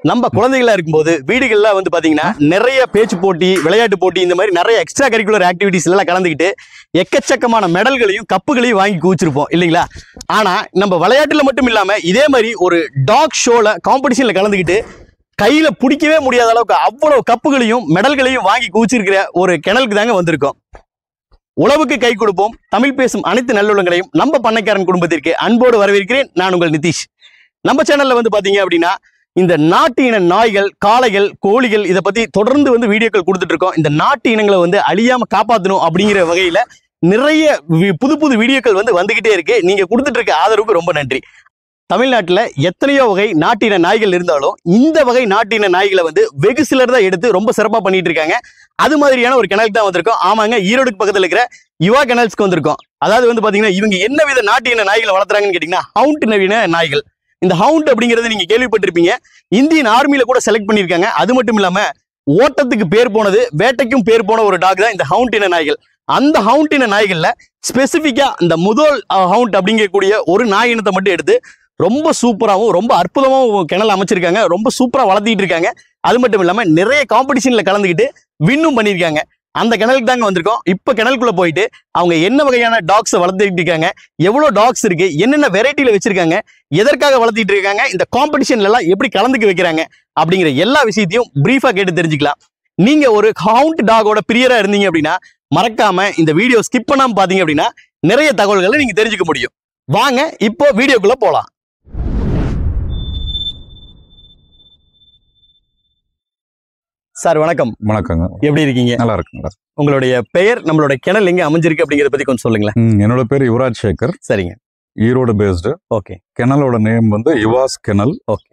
நம்ம குழந்தைகளா இருக்கும்போது வீடுகள்ல வந்து பாத்தீங்கன்னா நிறைய பேச்சு போட்டி, விளையாட்டு போட்டி, இந்த மாதிரி நிறைய எக்ஸ்ட்ரா கரிக்குலர் ஆக்டிவிட்டிஸ் எல்லாம் கலந்துக்கிட்டு எக்கச்சக்கமான மெடல்களையும் கப்புகளையும் வாங்கி குவிச்சிருப்போம் இல்லைங்களா? ஆனா நம்ம விளையாட்டுல மட்டும் இல்லாம இதே மாதிரி ஒரு டாக் ஷோல காம்படிஷன்ல கலந்துக்கிட்டு கையில பிடிக்கவே முடியாத அளவுக்கு அவ்வளவு கப்புகளையும் மெடல்களையும் வாங்கி குவிச்சிருக்கிற ஒரு கிணலுக்கு தாங்க வந்திருக்கோம். உழவுக்கு கை கொடுப்போம். தமிழ் பேசும் அனைத்து நல்லுள்ளங்களையும் நம்ம பண்ணைக்காரன் குடும்பத்திற்கு அன்போடு வரவேற்கிறேன். நான் உங்கள் நிதிஷ். நம்ம சேனல்ல வந்து பாத்தீங்க அப்படின்னா இந்த நாட்டு இன நாய்கள், காளைகள், கோழிகள் இதை பத்தி தொடர்ந்து வந்து வீடியோக்கள் கொடுத்துட்டு இருக்கோம். இந்த நாட்டு இனங்களை வந்து அழியாம காப்பாற்றணும் அப்படிங்கிற வகையில நிறைய புது புது வீடியோக்கள் வந்து வந்துகிட்டே இருக்கு. நீங்க கொடுத்துட்டு இருக்க ஆதரவுக்கு ரொம்ப நன்றி. தமிழ்நாட்டில் எத்தனையோ வகை நாட்டின நாய்கள் இருந்தாலும் இந்த வகை நாட்டின நாய்களை வந்து வெகு சிலர் தான் எடுத்து ரொம்ப சிறப்பாக பண்ணிட்டு இருக்காங்க. அது மாதிரியான ஒரு கிணலுக்கு தான் வந்திருக்கோம். ஆமாங்க, ஈரோடுக்கு பக்கத்தில் இருக்கிற யுவா கிணல்ஸ்க்கு வந்திருக்கோம். அதாவது வந்து பாத்தீங்கன்னா இவங்க என்ன வித நாட்டின நாய்களை வளர்த்துறாங்கன்னு கேட்டீங்கன்னா ஹவுண்ட் நவீன நாய்கள். இந்த ஹவுண்ட் அப்படிங்கிறது நீங்க கேள்விப்பட்டிருப்பீங்க. இந்தியன் ஆர்மியில கூட செலக்ட் பண்ணியிருக்காங்க. அது மட்டும் இல்லாம ஓட்டத்துக்கு பேர் போனது, வேட்டைக்கும் பேர் போன ஒரு டாக் தான் இந்த ஹவுண்ட் இன நாய்கள். அந்த ஹவுண்ட் இன நாய்கள்ல ஸ்பெசிபிக்கா இந்த முதல் ஹவுண்ட் அப்படிங்கக்கூடிய ஒரு நாய் இனத்தை மட்டும் எடுத்து ரொம்ப சூப்பராகவும் ரொம்ப அற்புதமாகவும் கிணல் அமைச்சிருக்காங்க. ரொம்ப சூப்பரா வளர்த்திட்டு இருக்காங்க. அது மட்டும் இல்லாம நிறைய காம்படிஷன்ல கலந்துக்கிட்டு வின்னும் பண்ணியிருக்காங்க. அந்த கிணலுக்கு தாங்க வந்திருக்கோம். இப்ப கிணலுக்குள்ள போயிட்டு அவங்க என்ன வகையான டாக்ஸை வளர்த்துட்டு இருக்காங்க, எவ்வளவு டாக்ஸ் இருக்கு, என்னென்ன வெரைட்டியில வச்சிருக்காங்க, எதற்காக வளர்த்திட்டு இருக்காங்க, இந்த காம்படிஷன்ல எல்லாம் எப்படி கலந்துக்க வைக்கிறாங்க அப்படிங்கிற எல்லா விஷயத்தையும் பிரீஃபா கேட்டு தெரிஞ்சுக்கலாம். நீங்க ஒரு ஹவுண்ட் டாகோட பிரியரா இருந்தீங்க அப்படின்னா மறக்காம இந்த வீடியோ ஸ்கிப் பண்ணாம பாத்தீங்க அப்படின்னா நிறைய தகவல்களை நீங்க தெரிஞ்சுக்க முடியும். வாங்க இப்போ வீடியோக்குள்ள போலாம். சார் வணக்கம். வணக்கங்க. எப்படி இருக்கீங்க? நல்லா இருக்குங்க. உங்களுடைய பெயர், நம்மளோட கிணல் எங்க அமைஞ்சிருக்கு அப்படிங்கறத பத்தி கொஞ்சம் சொல்லுங்களேன். என்னோட பேர் யுவராஜ் சேகர். சரிங்க. ஈரோடு பேஸ்டு. ஓகே. கிணலோட நேம் வந்து யுவாஸ் கிணல். ஓகே.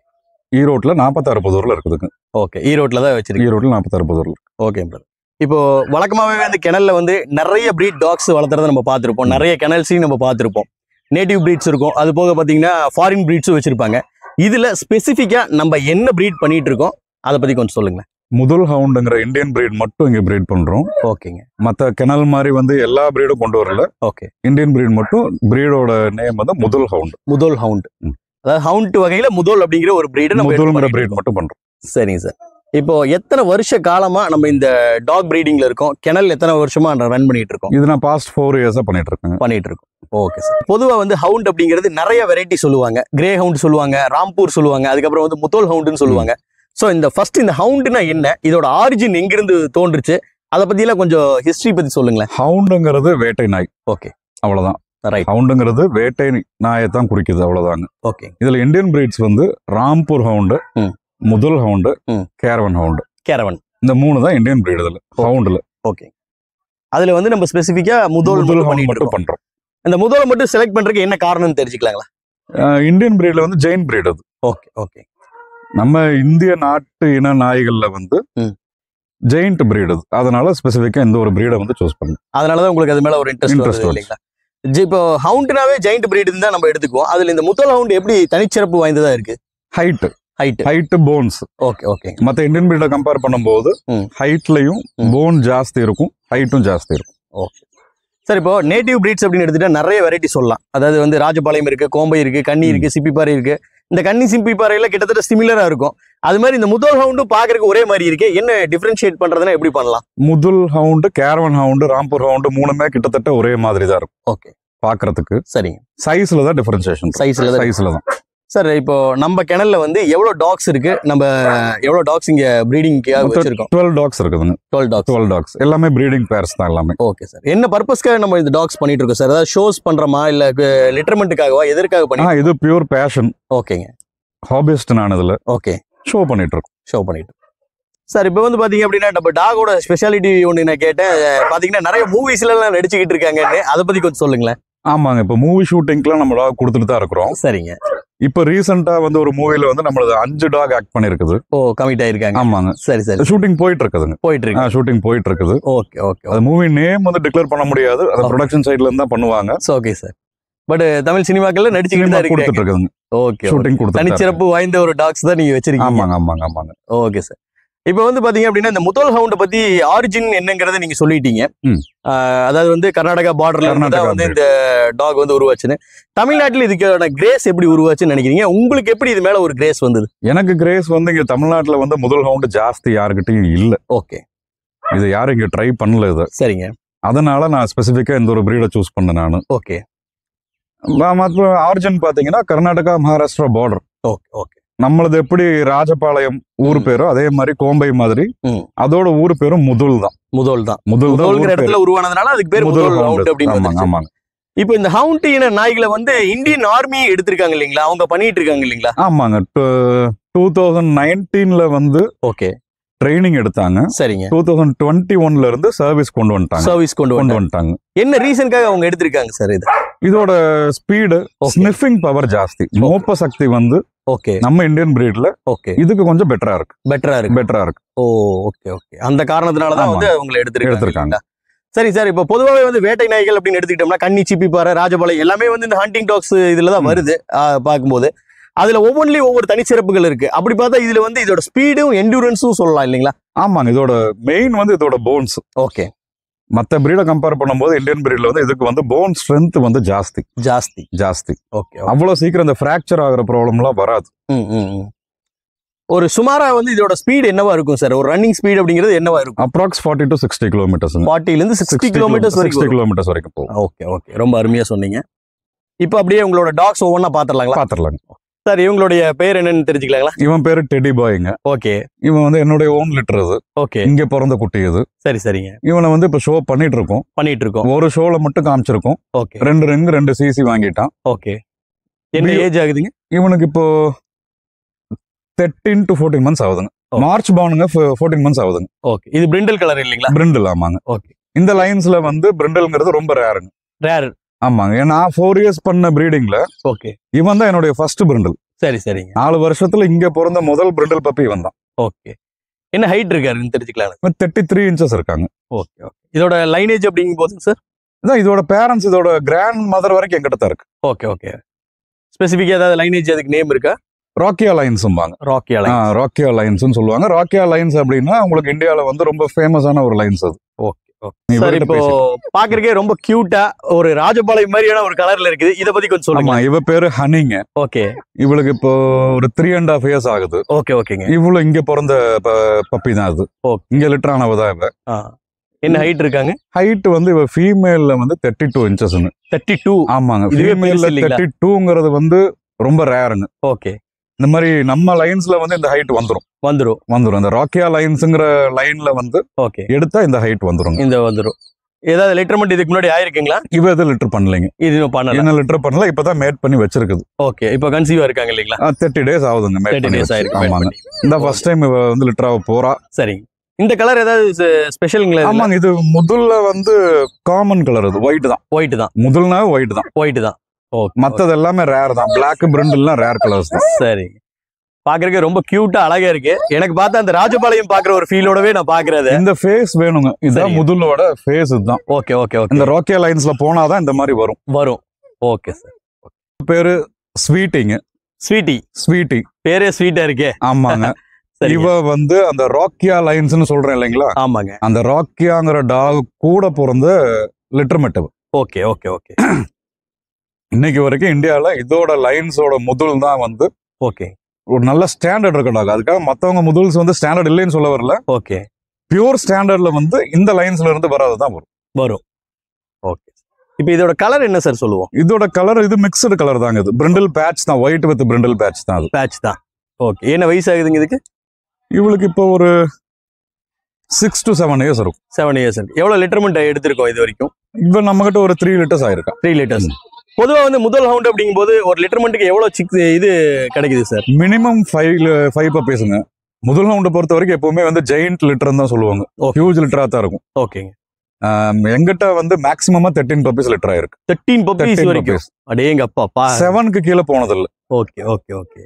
ஈரோட்ல 46 புதூர்ல இருக்குதுங்க. ஓகே. ஈரோட்ல தான் வச்சிருக்கீங்க. ஈரோட்ல 46 புதூர்ல. Okay brother. இப்போ வழக்கமாவே வந்து கிணல்ல வந்து நிறைய பிரீட் டாக்ஸ் வளர்த்துறத நம்ம பார்த்திருப்போம். நிறைய கிணல்ஸையும் நம்ம பார்த்திருப்போம். நேட்டிவ் பிரீட்ஸ் இருக்கும். அது போக பாத்தீங்கன்னா ஃபாரின் பிரீட்ஸும் வச்சிருப்பாங்க. இதுல ஸ்பெசிஃபிக்கா நம்ம என்ன பிரீட் பண்ணிட்டு இருக்கோம் அதை பத்தி கொஞ்சம் சொல்லுங்களேன். முதல் ஹவுண்டுங்கிற இந்தியன் பிரீட் மட்டும் இங்க பிரீட் பண்றோம். ஓகேங்க. மத்த கிணல் மாதிரி வந்து எல்லா பிரீடும் கொண்டு வரல. ஓகே. இந்தியன் பிரீட் மட்டும். பிரீடோட நேம் வந்து முதல் ஹவுண்ட். முதல் ஹவுண்ட். அதாவது ஹவுண்ட் வகையில முதல் அப்படிங்கிற ஒரு பிரீட் நம்ம முதல்ங்கிற பிரீட் மட்டும் பண்றோம். சரிங்க சார். இப்போ எத்தனை வருஷ காலமா நம்ம இந்த டாக் பிரீடிங்ல இருக்கோம்? கிணல் எத்தனை வருஷமா ரன் பண்ணிட்டு இருக்கோம்? இது நான் பாஸ்ட் 4 இயர்ஸா பண்ணிட்டு இருக்கோம். Okay sir. பொதுவா வந்து ஹவுண்ட் அப்படிங்கிறது நிறைய வெரைட்டி சொல்லுவாங்க. கிரே ஹவுண்ட் சொல்லுவாங்க, ராம்பூர் சொல்லுவாங்க, அதுக்கப்புறம் வந்து முத்தோல் ஹவுண்ட்னு சொல்லுவாங்க. ஸோ இந்த ஃபர்ஸ்ட் இந்த ஹவுண்ட்னா என்ன, இதோட ஆரிஜின் எங்கிருந்து தோன்றுச்சு, அதை பத்தி எல்லாம் கொஞ்சம் ஹிஸ்டரி பத்தி சொல்லுங்களேன். ஹவுண்டுங்கிறது வேட்டை நாய். ஓகே. அவ்வளவுதான். ரைட். ஹவுண்டுங்கிறது வேட்டை நாயை தான் குறிக்குது. அவ்வளவுதாங்க. ஓகே. இதுல இந்தியன் பிரீட்ஸ் வந்து ராம்பூர் ஹவுண்டு, முதல் ஹவுண்டு, கேரவன் ஹவுண்டு. கேரவன் இந்த 3 தான் இந்தியன் பிரீட் இதுல ஹவுண்டுல. ஓகே. அதுல வந்து நம்ம ஸ்பெசிஃபிக்கா முதல் மட்டும் பண்றோம். இந்த முதலை மட்டும் செலக்ட் பண்றதுக்கு என்ன காரணம்னு தெரிஞ்சுக்கலாங்களா? இந்தியன் பிரீட்ல வந்து ஜெயின் பிரீட் அது. ஓகே. ஓகே. நம்ம இந்திய நாட்டு இன நாய்கள்ல வந்து ஜெயிண்ட் பிரீட் அது. அதனால ஸ்பெசிஃபிக்கா இந்த ஒரு பிரீடை வந்து சூஸ் பண்ணுங்க. அதனாலதான் உங்களுக்கு அது மேல ஒரு இன்ட்ரெஸ்ட் இல்லைங்களா? இப்போ ஹவுண்ட்னாவே ஜெயிண்ட் பிரீட் தான் நம்ம எடுத்துக்குவோம். அதுல இந்த முதல் ஹவுண்ட் எப்படி தனிச்சிறப்பு வாய்ந்ததா இருக்கு? Height, bones. ஓகே. ஓகே. மத்த இந்தியன் பிரீடை கம்பேர் பண்ணும்போது ஹைட்லயும் போன் ஜாஸ்தி இருக்கும், ஹைட்டும் ஜாஸ்தி இருக்கும். Okay sir. இப்போ நேட்டிவ் பிரீட்ஸ் அப்படின்னு எடுத்துட்டா நிறைய வெரைட்டி சொல்லலாம். அதாவது வந்து ராஜபாளையம் இருக்கு, கோம்பை இருக்கு, கன்னி இருக்கு, சிப்பிப்பாறை இருக்கு. இந்த கன்னி சிப்பிப்பாறையில கிட்டத்தட்ட சிமிலரா இருக்கும். அது மாதிரி இந்த முதல் ஹவுண்டும் பாக்குறதுக்கு ஒரே மாதிரி இருக்கு. என்ன டிஃபரன்ஷியேட் பண்றதுன்னா எப்படி பண்ணலாம்? முதல் hound, Caravan hound, Rampur hound 3மே கிட்டத்தட்ட ஒரே மாதிரி தான் இருக்கும். ஓகே. பாக்குறதுக்கு. சரிங்க. சைஸ்ல தான் டிஃபரன்சியேஷன். சைஸ்ல தான். சார் இப்போ நம்ம கிணல்ல வந்து எவ்வளவு டாக்ஸ் இருக்கு? நம்ம எவ்வளவு டாக்ஸ் இங்க பிரீடிங்காக வச்சிருக்கோம்? 12 டாக்ஸ் இருக்குதுங்க. 12 டாக்ஸ். எல்லாமே பிரீடிங் பேர்ஸ் தான் எல்லாமே. Okay sir. என்ன பர்பஸ்க்காக நம்ம இந்த டாக்ஸ் பண்ணிட்டு இருக்கோம் சார்? அதாவது ஷோஸ் பண்றோமா இல்ல லிட்டர்மெண்ட்டுக்காகவா, எதற்காக பண்ணி? இது பியூர் பேஷன். ஓகேங்க. ஹாபிஸ்ட் நான் இதுல. ஓகே. ஷோ பண்ணிட்டு இருக்கோம். சார் இப்போ வந்து பாத்தீங்க அப்படின்னா நம்ம டாகோட ஸ்பெஷாலிட்டி ஒன்று நான் கேட்டேன். பாத்தீங்கன்னா நிறைய மூவிஸ்ல எல்லாம் நடிச்சுக்கிட்டு இருக்காங்கன்னு, அதை பத்தி கொஞ்சம் சொல்லுங்களேன். ஆமாங்க. இப்போ மூவி ஷூட்டிங்க்குலாம் நம்ம டாக் கொடுத்துட்டு தான் இருக்கிறோம். சரிங்க. இப்போ ரீசெண்டா வந்து ஒரு மூவில வந்து நம்மளது 5 டாக் ஆக்ட் பண்ணிருக்குது. கமிட் ஆயிருக்காங்க. ஆமாங்க. சரி. ஷூட்டிங் போயிட்டு இருக்குதுங்க. ஷூட்டிங் போயிட்டு இருக்குது. ஓகே. அது மூவி நேம் வந்து டிக்ளேர் பண்ண முடியாது. அது ப்ரொடக்ஷன் சைடுல இருந்து தான் பண்ணுவாங்க. Okay sir. பட் தமிழ் சினிமாக்கள்ல நடிச்சுக்கிட்டு தான் இருக்குதுங்க. ஓகே. ஷூட்டிங் கொடுத்து தனிச்சிறப்பு வாய்ந்த ஒரு டாக்ஸ் தான் நீங்க வச்சிருக்கீங்க. ஆமாங்க. Okay sir. இப்போ வந்து பாத்தீங்க அப்படின்னா இந்த முதல் ஹவுண்ட பத்தி ஆரிஜின் என்னங்கறத நீங்க சொல்லிட்டீங்க. அதாவது வந்து கர்நாடகா பார்டர்ல தான் வந்து இந்த டாக் வந்து உருவாச்சுன்னு. தமிழ்நாட்டுல இதுக்கான கிரேஸ் எப்படி உருவாச்சுன்னு நினைக்கிறீங்க? உங்களுக்கு எப்படி இது மேல ஒரு கிரேஸ் வந்தது? எனக்கு கிரேஸ் வந்து இங்க தமிழ்நாட்டுல வந்து முதல் ஹவுண்ட் ஜாஸ்தி யாருக்கிட்டையும் இல்ல. ஓகே, இது யாரும் இங்க ட்ரை பண்ணல இது. சரிங்க. அதனால நான் ஸ்பெசிஃபிக்கா இந்த ஒரு பிரீடை சூஸ் பண்ணேன் நானு. ஓகே. மற்ற ஆரிஜின் பாத்தீங்கன்னா Karnataka Maharashtra border. Okay okay. நம்மளது எப்படி ராஜபாளையம் ஊர் பேரோ அதே மாதிரி கோம்பை மாதிரி அதோட ஊர் பேரும் முதல் தான். முதல் இடத்துல உருவானதுனால அதுக்கு பேர் முதல் ஹவுண்ட் அப்படின்னு. ஆமாங்க. இப்போ இந்த ஹவுண்ட் இன நாய்களை வந்து இந்தியன் ஆர்மி எடுத்திருக்காங்க இல்லீங்களா, அவங்க பண்ணிட்டு இருக்காங்க இல்லீங்களா? ஆமாங்க. 2019ல வந்து ஓகே ட்ரைனிங் எடுத்தாங்க. சரிங்க. 2021ல இருந்து சர்வீஸ் கொண்டு வந்துட்டாங்க. என்ன ரீசன்காக அவங்க எடுத்திருக்காங்க சார்? இதோட ஸ்பீடு, ஸ்னிஃபிங் பவர் ஜாஸ்தி, மோப்ப சக்தி வந்து ஓகே நம்ம இந்தியன் பிரீட்ல ஓகே இதுக்கு கொஞ்சம் பெட்டரா இருக்கு. ஓ ஓகே ஓகே. அந்த காரணத்தினால தான் வந்து அவங்க எடுத்திருக்காங்க. சரி சார், இப்போ பொதுவாகவே வந்து வேட்டை நாய்கள் அப்படின்னு எடுத்துக்கிட்டோம்னா கன்னி, சிப்பிப்பாறை, ராஜபாளையம் எல்லாமே வந்து இந்த ஹண்டிங் டாக்ஸ் இதுல தான் வருது பார்க்கும்போது. அதுல ஒவ்வொன்றிலையும் ஒவ்வொரு தனிச்சிறப்புகள் இருக்கு. அப்படி பார்த்தா இதுல வந்து இதோட ஸ்பீடும் என்டூரன்ஸும் சொல்லலாம் இல்லைங்களா? ஆமாங்க. இதோட மெயின் வந்து இதோட போன்ஸ். ஓகே. மற்ற பிரீடை கம்பேர் பண்ணும்போது இந்தியன் பிரீட்ல வந்து இதுக்கு வந்து போன் ஸ்ட்ரென்த் வந்து ஜாஸ்தி. ஓகே. அவ்வளவு சீக்கிரம் இந்த ஃபிராக்சர் ஆகிற ப்ராப்ளம் எல்லாம் வராது. ஒரு சுமாரா வந்து இதோட ஸ்பீடு என்னவா இருக்கும் சார்? ஒரு ரன்னிங் ஸ்பீட் அப்படிங்கிறது என்னவா இருக்கும்? Approx 40 to 60 kilometres. 40 ல இருந்து 60 கிலோமீட்டர்ஸ் வரைக்கும் போகும். ஓகே ஓகே, ரொம்ப அருமையா சொன்னீங்க. இப்போ அப்படியே உங்களோட டாக்ஸ் ஒவ்வொன்றா பாத்துடலாங்க. சார், இவங்களுடைய பேர் என்னன்னு தெரிஞ்சுக்கலாங்களா? இவன் பேரு டெடி பாய்ங்க. ஓகே. இவன் வந்து என்னுடைய ஓன் லிட்டர் இது. ஓகே. இங்க பிறந்த குட்டி இது. சரிங்க. இவனை வந்து இப்ப ஷோ பண்ணிட்டு இருக்கோம். ஒரு ஷோல மட்டும் காமிச்சிருக்கோம். ஓகே. 2 ரிங் 2 சிசி வாங்கிட்டான். ஓகே. என்ன ஏஜ் ஆகுதுங்க இவனுக்கு? இப்போ 13 to 14 months ஆகுதுங்க. மார்ச் பவுனுங்க 14 months ஆகுதுங்க. ஓகே. இது பிரிண்டல் கலர் இல்லீங்களா? பிரிண்டல், ஆமாங்க. ஓகே. இந்த லைன்ஸ்ல வந்து பிரிண்டல்ங்கிறது ரொம்ப ரேருங்க. ஆமாங்க. ஏன்னா 4 இயர்ஸ் பண்ண பிரீடிங்ல ஓகே இவன் தான் என்னுடைய ஃபர்ஸ்ட் பிரிண்டல். சரிங்க. 4 வருஷத்துல இங்க பிறந்த முதல் பிரிண்டல் பப்பி இவன் தான். ஓகே. என்ன ஹைட் இருக்காருன்னு தெரிஞ்சுக்கலாம்? 33 inches இருக்காங்க. Okay okay. இதோட லைனேஜ் அப்படிங்கும் போது சார், இதான் இதோட பேரண்ட்ஸ், இதோட கிராண்ட் மதர் வரைக்கும் எங்கிட்ட தான் இருக்கு. Okay okay. ஸ்பெசிஃபிக்கா ஏதாவது லைனேஜ், அதுக்கு நேம் இருக்கா? ராக்கியா லைன்ஸ்ம்பாங்க. ராக்கியா லைன்ஸ்னு சொல்லுவாங்க. ராக்கியா லைன்ஸ் அப்படின்னா உங்களுக்கு இந்தியால வந்து ரொம்ப ஃபேமஸான ஒரு லைன்ஸ் அது. ஓகே சார், இப்போ பாக்குறதுக்கே ரொம்ப கியூட்டா ஒரு ராஜபாளையம் மாதிரியான ஒரு கலர்ல இருக்குது. இத பத்தி கொஞ்சம் சொல்லுங்க. இவ பேரு ஹனிங்க. ஓகே. இவளுக்கு இப்போ ஒரு 3.5 years ஆகுது. ஓகேங்க. இவ்வளவு இங்க பிறந்த பப்பி தான் அது. இங்க லிட்டர் ஆனவ தான் இவ. என்ன ஹைட் இருக்காங்க? ஹைட் வந்து இவ ஃபீமேல்ல வந்து 32 inches. 32? ஆமாங்க. ஃபீமேல்ல 32ங்கிறது வந்து ரொம்ப ரேருங்க. ஓகே. இந்த மாதிரி நம்ம லைன்ஸ்ல வந்து இந்த ஹைட் வந்துரும். அந்த ராக்கியா லைன்ஸ்ங்கிற லைன்ல வந்து ஓகே எடுத்தா இந்த ஹைட் வந்துரும். ஏதாவது லிட்டர்மெண்ட் இதுக்கு முன்னாடி ஆயிருக்குங்களா? இவ எது லிட்டர் பண்ணலைங்க. இது பண்ணல. என்ன லிட்டர் பண்ணல, இப்பதான் மேட் பண்ணி வச்சிருக்குது. ஓகே. இப்போ கன்சீவா இருக்காங்க இல்லீங்களா? 30 days ஆகுதுங்க. 30 days ஆயிருக்கு. ஆமாங்க. இந்த ஃபர்ஸ்ட் டைம் இவ வந்து லிட்டர் ஆக போறா. சரி. இந்த கலர் ஏதாவது ஸ்பெஷல்ங்களா? ஆமாங்க. இது முதல்ல வந்து காமன் கலர். இது ஒயிட் தான். முதல்னா ஒயிட் தான். மத்தது எல்லாமே ரேர் தான். பிளாக் பிரிண்டல்லாம் ரேர் கலர்ஸ் தான். சரி. பாக்குறதுக்கு ரொம்ப கியூட்டா அழகா இருக்கு. எனக்கு பார்த்தா அந்த ராஜபாளையம் பாக்குற ஒரு ஃபீலோடவே நான் பாக்குறது. இந்த ஃபேஸ் வேணுங்க. இதுதான் முதலோட ஃபேஸ் இதுதான். ஓகே. இந்த ராக்கியா லைன்ஸ்ல போனாதான் இந்த மாதிரி வரும். Okay sir. பேரு ஸ்வீட்டிங்க. ஸ்வீட்டி பேரே ஸ்வீட்டா இருக்கே. ஆமாங்க. இவ வந்து அந்த ராக்கியா லைன்ஸ்னு சொல்றேன் இல்லைங்களா? ஆமாங்க. அந்த ராக்கியாங்கிற டாக் கூட பிறந்த லிட்டர்மெட். ஓகே. இன்னைக்கு வரைக்கும் இந்தியால இதோட லைன்ஸோட முதல் தான் வந்து ஓகே ஒரு நல்ல ஸ்டாண்டர்ட் இருக்க டாக். அதுக்காக மத்தவங்க முதல்ஸ் வந்து ஸ்டாண்டர்ட் இல்லைன்னு சொல்ல வரல. ஓகே. பியூர் ஸ்டாண்டர்ட்ல வந்து இந்த லைன்ஸ்ல இருந்து வராதுதான் வரும். ஓகே. இப்போ இதோட கலர் என்ன சார் சொல்லுவோம்? இதோட கலர் இது மிக்ஸ்டு கலர் தாங்க. இது பிரிண்டல் பேட்ச் தான். ஒயிட் வித் பிரிண்டல் பேட்ச் தான். அது பேட்ச் தான். ஓகே. என்ன வயசு ஆகுதுங்க இதுக்கு? இவளுக்கு இப்போ ஒரு 6 to 7 years இருக்கும். 7 years இருக்கு. எவ்வளவு லிட்டர்மெண்ட் எடுத்திருக்கோம் இது வரைக்கும்? இப்போ நம்ம கிட்ட ஒரு 3 liters ஆயிருக்கா. 3 liters. பொதுவா வந்து முதல் ஹவுண்ட் அப்படிங்கும் போது ஒரு லிட்டர்மெண்ட்டுக்கு எவ்வளவு இது கிடைக்குது சார்? மினிமம் 5 பப்பீஸ்ங்க. முதல் ஹவுண்ட் பொறுத்த வரைக்கும் எப்பவுமே வந்து ஜெயிண்ட் லிட்டர் தான் சொல்லுவாங்க. ஹியூஜ் லிட்டரா தான் இருக்கும். ஓகேங்க. எங்கிட்ட வந்து மேக்ஸிமமா 13 பப்பீஸ் லிட்டர் ஆயிருக்கு. 13 பப்பீஸ் வரைக்கும்? அடேங்கப்பா. 7க்கு கீழே போனதில்ல. ஓகே.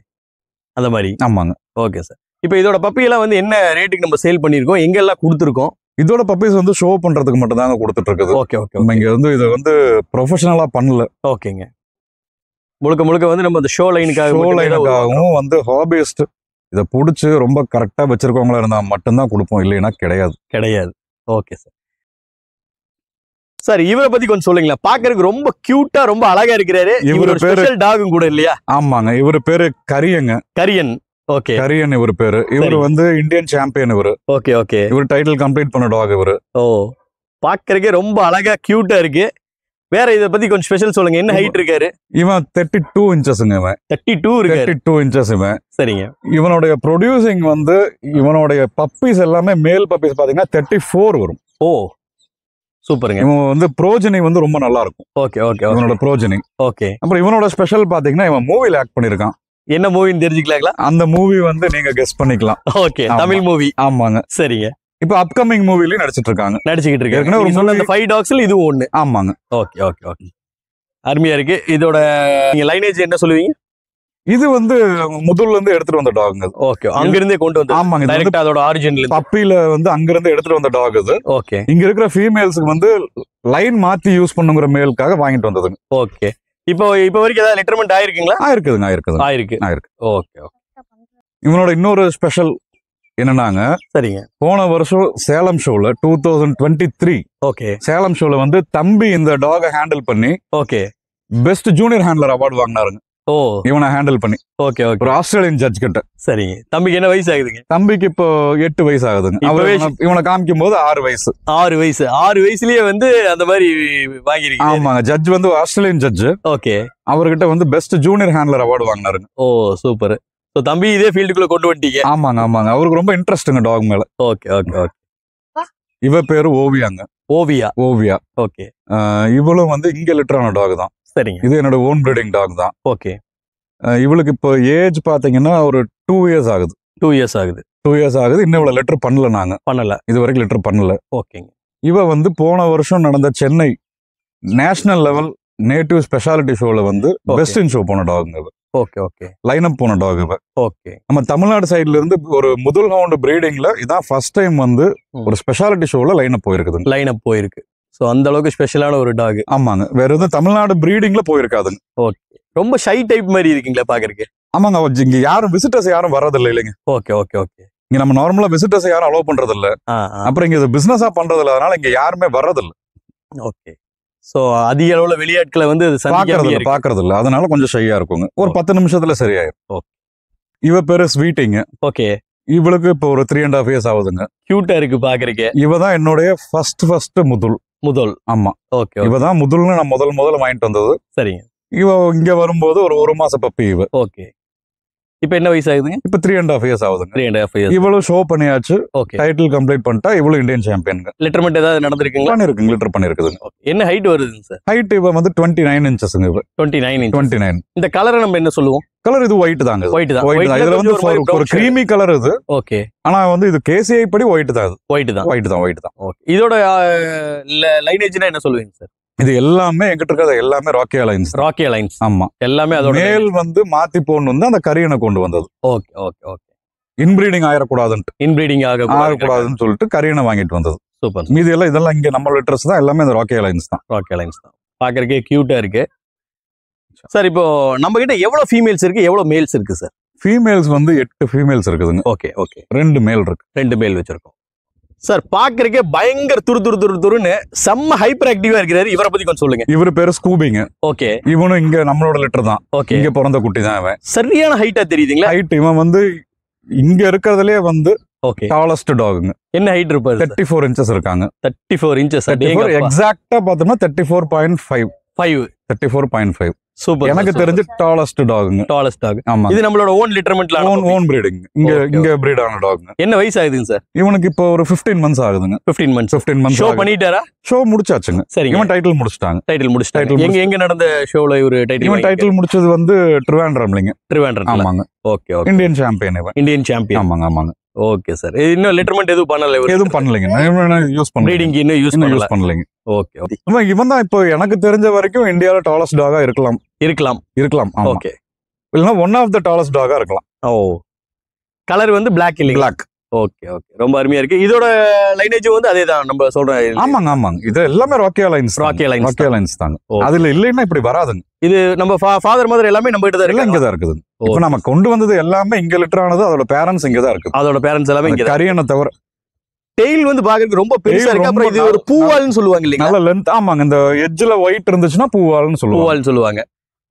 அந்த மாதிரி. ஆமாங்க. Okay sir. இப்போ இதோட பப்பி எல்லாம் வந்து என்ன ரேட்டுக்கு நம்ம சேல் பண்ணிருக்கோம், எங்க எல்லாம் கொடுத்துருக்கோம்? இதோட பப்பீஸ் வந்து ஷோ பண்றதுக்கு மட்டும் தாங்க கொடுத்துட்டு இருக்குது. ஓகே. இங்க வந்து இதை வந்து ப்ரொஃபஷனலா பண்ணல. ஓகேங்க. முழுக்க வந்து நம்ம அந்த ஷோ லைனுக்காகவும் வந்து ஹாபியிஸ்ட் இதை புடிச்சு ரொம்ப கரெக்டா வச்சிருக்கவங்களா இருந்தா மட்டும்தான் கொடுப்போம், இல்லைன்னா கிடையாது. Okay sir. சார் இவரை பத்தி கொஞ்சம் சொல்லுங்களேன். பாக்குறதுக்கு ரொம்ப கியூட்டா ரொம்ப அழகா இருக்கிறாரு. இவரோட ஸ்பெஷல் டாகும் கூட இல்லையா? ஆமாங்க, இவரு பேரு கரியன். ஓகே, கரியன் இவர் பேரு. இவரு வந்து இந்தியன் சாம்பியன் இவரு. ஓகே. இவர் டைட்டில் கம்ப்ளீட் பண்ண டாக் இவரு. ஓ, பாக்குறதுக்கே ரொம்ப அழகா கியூட்டா இருக்கு. வேற இத பத்தி கொஞ்சம் ஸ்பெஷல் சொல்லுங்க. என்ன ஹைட் இருக்காரு? இவன் 32 இன்ச்சஸ்ங்க. இவன் 32 இன்ச்சஸ் இவன். சரிங்க. இவனுடைய ப்ரொடியூசிங் வந்து இவனுடைய பப்பீஸ் எல்லாமே மேல் பப்பீஸ் பாத்தீங்கன்னா 34 வரும். ஓ, சூப்பருங்க. இவன் வந்து ப்ரோஜனி வந்து ரொம்ப நல்லா இருக்கும். ஓகே. இவனோட ப்ரோஜனி. ஓகே. அப்புறம் இவனோட ஸ்பெஷல் பாத்தீங்கன்னா இவன் மூவில ஆக்ட் பண்ணிருக்கான். என்ன மூவின்னு தெரிஞ்சுக்கலாங்களா? அந்த மூவி வந்து நீங்க கெஸ் பண்ணிக்கலாம். Okay, Tamil movie. ஆமாங்க. சரிங்க. இப்ப அப்கமிங் மூவிலயும் நடிச்சிட்டு இருக்காங்க. ஏற்கனவே ஒரு சொன்ன அந்த 5 டாக்ஸ்ல இது ஒண்ணு. ஆமாங்க. ஓகே. அருமையா இருக்கு. இதோட நீங்க லைனேஜ் என்ன சொல்லுவீங்க? இது வந்து முதல்ல இருந்து எடுத்துட்டு வந்த டாக். ஓகே, அங்க இருந்தே கொண்டு வந்து. ஆமாங்க, டைரக்டா அதோட ஆரிஜின்ல பப்பில வந்து அங்க இருந்து எடுத்துட்டு வந்த டாக் இது. ஓகே. இங்க இருக்கிற ஃபீமேல்ஸ்க்கு வந்து லைன் மாத்தி யூஸ் பண்ணுங்கிற மேலுக்காக வாங்கிட்டு வந்ததுங்க. ஓகே. இப்போ வரைக்கும் ஏதாவது லெட்டர்மெண்ட் ஆயிருக்குங்களா? ஆயிருக்கு. ஓகே. இவனோட இன்னொரு ஸ்பெஷல் என்னன்னாங்க, சரிங்க, போன வருஷம் சேலம் ஷோல 2023 ஓகே, சேலம் ஷோல வந்து தம்பி இந்த டாக ஹேண்டில் பண்ணி okay best junior handler award வாங்கினாருங்க. ஓ, இவனை ஹேண்டில் பண்ணி. ஓகே. ஒரு ஆஸ்திரேலியன் ஜட்ஜ் கிட்ட. சரிங்க. தம்பிக்கு என்ன வயசு ஆகுதுங்க? தம்பிக்கு இப்போ 8 வயசு ஆகுதுங்க. இவனை காமிக்கும் போது 6 வயசு. 6 வயசுலயே வந்து அந்த மாதிரி வாங்கிருக்கீங்க. ஆமாங்க, ஜட்ஜ் வந்து ஆஸ்திரேலியன் ஜட்ஜ். ஓகே. அவர்கிட்ட வந்து பெஸ்ட் ஜூனியர் ஹேண்ட்லர் அவார்டு வாங்கினாருங்க. ஓ, சூப்பர். சோ தம்பி இதே ஃபீல்டுக்குள்ள கொண்டு வந்துட்டீங்க. ஆமாங்க. அவருக்கு ரொம்ப இன்ட்ரெஸ்ட்ங்க டாக் மேல. ஓகே. இவ பேரு ஓவியாங்க. ஓவியா. ஓகே. இவளும் வந்து இங்க லிட்டரான டாக் தான். சரிங்க. இது என்னோட ஓன் பிரீடிங் டாக் தான். ஓகே. இவளுக்கு இப்போ ஏஜ் பாத்தீங்கன்னா ஒரு 2 இயர்ஸ் ஆகுது. 2 இயர்ஸ் ஆகுது. இன்னும் இவ்வளவு லெட்டர் பண்ணல. இது வரைக்கும் லெட்டர் பண்ணல. ஓகேங்க. இவ வந்து போன வருஷம் நடந்த Chennai national level native speciality ஷோல வந்து பெஸ்ட் இன் ஷோ போன டாக். ஓகே. லைன் அப் போன டாக் இவ. ஓகே. நம்ம தமிழ்நாடு சைடுல இருந்து ஒரு முதல் ரவுண்ட் பிரீடிங்ல இதான் ஃபர்ஸ்ட் டைம் வந்து ஒரு ஸ்பெஷாலிட்டி ஷோல லைன் அப் போயிருக்கு. சோ அந்த அளவுக்கு ஸ்பெஷலான ஒரு டாக். ஆமாங்க, வேற எதுவும் தமிழ்நாடு பிரீடிங்ல போயிருக்காதுங்க. ஓகே. ரொம்ப ஷை டைப் மாதிரி இருக்கீங்களா பாக்குறதுக்கு? ஆமாங்க, இங்க யாரும் விசிட்டர்ஸ் யாரும் வரதில்லை இல்லைங்க. ஓகே. இங்க நம்ம நார்மலா விசிட்டர்ஸ் யாரும் அலோவ் பண்றது இல்ல. அப்புறம் இங்க பிசினஸா பண்றது இல்ல, அதனால இங்க யாருமே வர்றதில்ல. ஓகே. சோ அதிக அளவுல வெளியாட்களை வந்து பாக்குறது இல்ல, அதனால கொஞ்சம் ஷையா இருக்குங்க. ஒரு 10 நிமிஷத்துல சரியாயிரும். இவ பேரு ஸ்வீட்டிங்க. ஓகே. இவளுக்கு இப்போ ஒரு 3.5 இயர்ஸ் ஆகுதுங்க. கியூட்டா இருக்கு பாக்குறதுக்கு. இவதான் என்னுடைய ஃபர்ஸ்ட் முதல். ஆமா. ஓகே. இவதான் முதல்னு நான் முதல்ல வாங்கிட்டு வந்தது. சரிங்க. இவ இங்க வரும்போது ஒரு 1 மாச பப்பி இவ. ஓகே. இப்ப என்ன வயசு ஆகுதுங்க? இப்ப 3.5 இயர்ஸ் ஆகுதுங்க. 3.5 இயர்ஸ். இவளும் ஷோ பண்ணியாச்சு. ஓகே. டைட்டில் கம்ப்ளீட் பண்ணிட்டா. இவளும் இந்தியன் சாம்பியன். லெட்டர்மெண்ட் ஏதாவது நடந்திருக்குங்களா? லிட்டர் பண்ணிருக்குதுங்க. என்ன ஹைட் வருதுங்க சார்? ஹைட் இவ வந்து 29 இன்ச்சஸ்ங்க. இவ 29. இந்த கலரை நம்ம என்ன சொல்லுவோம்? கலர் இது ஒயிட் தாங்க. ஒயிட் தான். இதுல வந்து ஒரு கிரீமி கலர் இது. ஓகே. ஆனா வந்து இது கேசிஐ படி ஒயிட் தான். ஒயிட் தான். ஓகே. இதோட லைனேஜ்னா என்ன சொல்லுவீங்க சார்? இது எல்லாமே எங்கிட்ட இருக்கிறது எல்லாமே ராக்கி அலைன்ஸ். ஆமா, எல்லாமே அதோட மேல் வந்து மாத்தி போன்னு வந்து அந்த கரியனை கொண்டு வந்தது. ஓகே. இன்பிரீடிங் ஆகக்கூடாதுன்னு சொல்லிட்டு கரியனை வாங்கிட்டு வந்தது. சூப்பர். மீதி எல்லாம் இதெல்லாம் இங்க நம்ம லிட்டர்ஸ் தான், எல்லாமே இந்த ராக்கி அலைன்ஸ் தான். பாக்குறதுக்கே கியூட்டா இருக்கு சார். இப்போ நம்ம கிட்ட எவ்வளவு ஃபீமேல்ஸ் இருக்கு, எவ்வளவு மேல்ஸ் இருக்கு சார்? ஃபீமேல்ஸ் வந்து 8 ஃபீமேல்ஸ் இருக்குதுங்க. ஓகே. 2 மேல் இருக்கு. 2 மேல் வச்சிருக்கோம் சார். பாக்குறதுக்கே பயங்கர துருன்னு செம்ம ஹைப்பர் ஆக்டிவா இருக்கிறாரு. இவரை பத்தி கொஞ்சம் சொல்லுங்க. இவரு பேரு ஸ்கூபிங்க. ஓகே. இவனும் இங்க நம்மளோட லிட்டர் தான். ஓகே. இங்க பிறந்த குட்டி தான் இவன். சரியான ஹைட்டா தெரியுதுங்களா? ஹைட் இவன் வந்து இங்க இருக்கிறதுலே வந்து டாலஸ்ட் டாகுங்க. என்ன ஹைட் இருப்பாரு? 34 இன்ச்சஸ் இருக்காங்க. 34 இன்ச்சஸ். எக்ஸாக்ட்டா பார்த்தோம்னா 34.5. சூப்பர். எனக்கு தெரிஞ்சு டாலஸ்ட் டாகுங்க. ஆமா, இது நம்மளோட ஓன் லிட்டர்மெண்ட்ல ஓன் பிரீடிங். இங்க பிரீட் ஆன டாகுங்க. என்ன வயசு ஆகுதுங்க சார்? இவனுக்கு இப்போ ஒரு 15 மந்த்ஸ் ஆகுதுங்க. 15 மந்த்ஸ் ஷோ பண்ணிட்டாரா? ஷோ முடிச்சாச்சுங்க. சரிங்க. இவன் டைட்டில் முடிச்சிட்டாங்க. எங்க நடந்த ஷோல இவரு டைட்டில் முடிச்சது வந்து ட்ரிவாண்ட்ரம்லங்க. ஆமாங்க. ஓகே. இந்தியன் சாம்பியன் இவன். Indian champion. ஆமாங்க. Okay sir. இன்னும் லெட்டர்மெண்ட் எதுவும் பண்ணலைங்க. யூஸ் பண்ணலைங்க. ஓகே. இவன் தான் இப்போ எனக்கு தெரிஞ்ச வரைக்கும் இந்தியால டாலஸ்ட் டாகா இருக்கலாம். ஓகே. இல்லனா ஒன் ஆஃப் த டாலஸ்ட் டாகா இருக்கலாம். ஓ, கலர் வந்து Black இல்லைங்க. Black. ஓகே ஓகே, ரொம்ப அருமையா இருக்கு. இதோட லைனேஜ் வந்து அதேதான் நம்ம சொல்றோம். ஆமாங்க இது எல்லாமே ராக்கியா லைன்ஸ் தாங்க. அதுல இல்லைன்னா இப்படி வராதுங்க. இது நம்ம ஃபாதர் மதர் எல்லாமே நம்ம கிட்ட தான் இருக்கு, இங்கதான் இருக்குது. இப்ப நம்ம கொண்டு வந்தது எல்லாமே இங்க லிட்டர் ஆனது. அதோட பேரண்ட்ஸ் இங்கதான் இருக்கு. அதோட பேரண்ட்ஸ் எல்லாமே இங்க. கரியனை தவிர டெயில் வந்து பாக்குறதுக்கு ரொம்ப பெருசா இருக்கு. அப்புறம் இது ஒரு பூவால்னு சொல்லுவாங்க இல்லையா? நல்ல லென்த். ஆமாங்க, இந்த எட்ஜ்ல ஒயிட் இருந்துச்சுன்னா பூவால்னு சொல்லுவாங்க.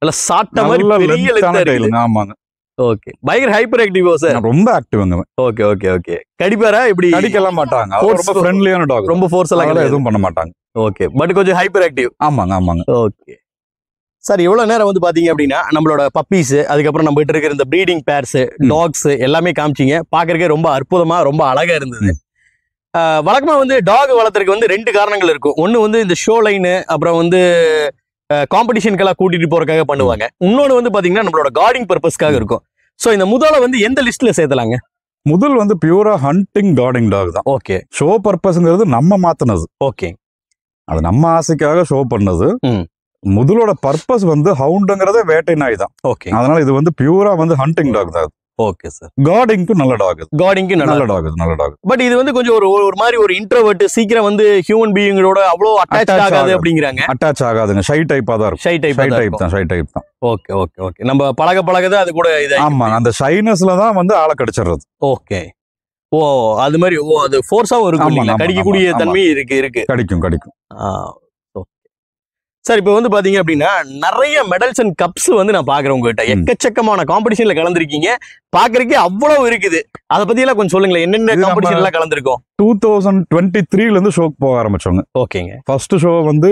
நல்ல சாட்ட மாதிரி பெரிய லென்த் இருக்கு. ஆமாங்க. ஓகே, பயங்கர ஹைப்பர் ஆக்டிவா சார்? ரொம்ப ஆக்டிவ்ங்க. Okay okay okay. கடிப்பாரா? இப்படி கடிக்கலாம் மாட்டாங்க. ரொம்ப ஃப்ரெண்ட்லியான டாக். ரொம்ப ஃபோர்ஸ் எல்லாம் எதுவும் பண்ண மாட்டாங்க. ஓகே, பட் கொஞ்சம் ஹைப்பர் ஆக்டிவ். ஆமாங்க. ஓகே சார், இவ்வளவு நேரம் வந்து பாத்தீங்க அப்படின்னா நம்மளோட பப்பீஸ், அதுக்கப்புறம் நம்ம கிட்ட இருக்கிற இந்த ப்ரீடிங் பேர்ஸ், டாக்ஸ் எல்லாமே காமிச்சிங்க. பாக்குறதுக்கே ரொம்ப அற்புதமா ரொம்ப அழகா இருந்தது. வழக்கமா வந்து டாக் வளர்த்துறதுக்கு வந்து 2 காரணங்கள் இருக்கும். ஒன்னு வந்து இந்த ஷோ லைனு, அப்புறம் வந்து காம்படிஷனுக்கெல்லாம் கூட்டிட்டு போறதுக்காக பண்ணுவாங்க. இன்னொன்னு வந்து பாத்தீங்கன்னா நம்மளோட கார்டிங் பர்பஸ்க்காக இருக்கும். சோ இந்த முதல்ல வந்து எந்த லிஸ்ட்ல சேர்த்தலாங்க? முதல் வந்து பியூரா ஹண்டிங் கார்டிங் டாக் தான். ஓகே. ஷோ பர்பஸ்ங்கிறது நம்ம மாத்தினது. ஓகே, அது நம்ம ஆசைக்காக ஷோ பண்ணது. முதலோட பர்பஸ் வந்து ஹவுண்டுங்கிறதே வேட்டை நாய் தான். ஓகே, அதனால இது வந்து பியூரா வந்து ஹண்டிங் டாக் தான். Okay sir. கார்டிங்க்கு நல்ல டாக். கார்டிங்க்கு நல்ல டாக். பட் இது வந்து கொஞ்சம் ஒரு மாதிரி ஒரு இன்ட்ரோவர்ட், சீக்கிரம் வந்து ஹியூமன் பீயிங்கோட அவ்வளோ அட்டாச் ஆகாது அப்படிங்கறாங்க. அட்டாச் ஆகாதுங்க. ஷை டைப்பா தான் இருக்கும். ஷை டைப் தான். Okay okay okay. நம்ம பழகது அது கூட இது. ஆமா, அந்த ஷைனஸ்ல தான் வந்து ஆளை கடிச்சிடுறது. ஓகே. ஓ, அது மாதிரி. ஓ, அது ஃபோர்ஸாவும் இருக்கும். கடிக்கக்கூடிய தன்மை இருக்கு. கடிக்கும். சார், இப்போ வந்து பாத்தீங்க அப்படின்னா நிறைய மெடல்ஸ் அண்ட் கப்ஸ் வந்து நான் பாக்குறேன் உங்ககிட்ட. எக்கச்சக்கமான காம்படிஷன்ல கலந்துருக்கீங்க. பாக்குறதுக்கே அவ்வளவு இருக்குது. அதை பத்தி எல்லாம் கொஞ்சம் சொல்லுங்களேன். என்னென்ன காம்படிஷன் எல்லாம் கலந்துருக்கோம்? 2023ல இருந்து ஷோக்கு போக ஆரம்பிச்சோங்க. ஓகேங்க. ஃபர்ஸ்ட் ஷோ வந்து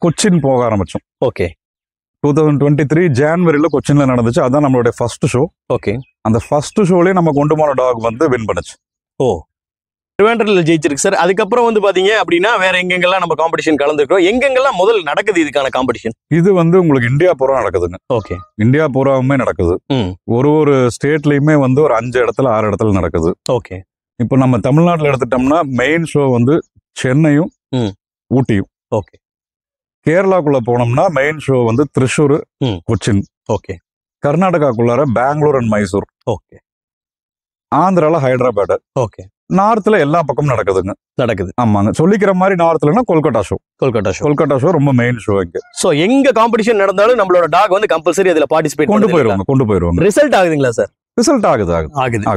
கொச்சின் போக ஆரம்பிச்சோம். ஓகே. 2023 ஜனவரில கொச்சின்ல நடந்துச்சு. அதான் நம்மளுடைய ஃபர்ஸ்ட் ஷோ. ஓகே. அந்த ஃபர்ஸ்ட் ஷோலயே நம்ம கொண்டு போன டாக் வந்து வின் பண்ணுச்சு. ஓ, ட்ரிவாண்ட்ரம்ல ஜெயிச்சிருக்கு சார். அதுக்கப்புறம் வந்து பாத்தீங்க அப்படின்னா வேற எங்கெங்கெல்லாம் நம்ம காம்படிஷன் கலந்துக்கிறோம்? எங்கெங்கெல்லாம் முதல் நடக்குது இதுக்கான காம்படிஷன்? இது வந்து உங்களுக்கு இந்தியா பூரா நடக்குதுங்க. ஓகே. இந்தியா பூராவுமே நடக்குது. ஒரு ஸ்டேட்லயுமே வந்து ஒரு 5 இடத்துல 6 இடத்துல நடக்குது. ஓகே. இப்போ நம்ம தமிழ்நாட்டுல எடுத்துட்டோம்னா மெயின் ஷோ வந்து சென்னையும் ஊட்டியும். ஓகே. கேரளாக்குள்ள போனோம்னா மெயின் ஷோ வந்து திருச்சூர், கொச்சின். ஓகே. கர்நாடகாக்குள்ளார பெங்களூர் அண்ட் மைசூர். ஓகே. ஆந்திரால ஹைதராபாத். ஓகே. நார்த்ல எல்லா பக்கமும் நடக்குது. ஆமாங்க. சொல்லிக்கிற மாதிரி நார்த்லன்னா கொல்கட்டா ஷோ ரொம்ப மெயின் ஷோ இங்க. சோ எங்க காம்படிஷன் நடந்தாலும் நம்மளோட டாக் வந்து கம்பல்சரி அதுல பார்ட்டிசிபேட் கொண்டு போயிருவாங்க. Result ஆகுதுங்களா sir? ரிசல்ட் ஆகுது.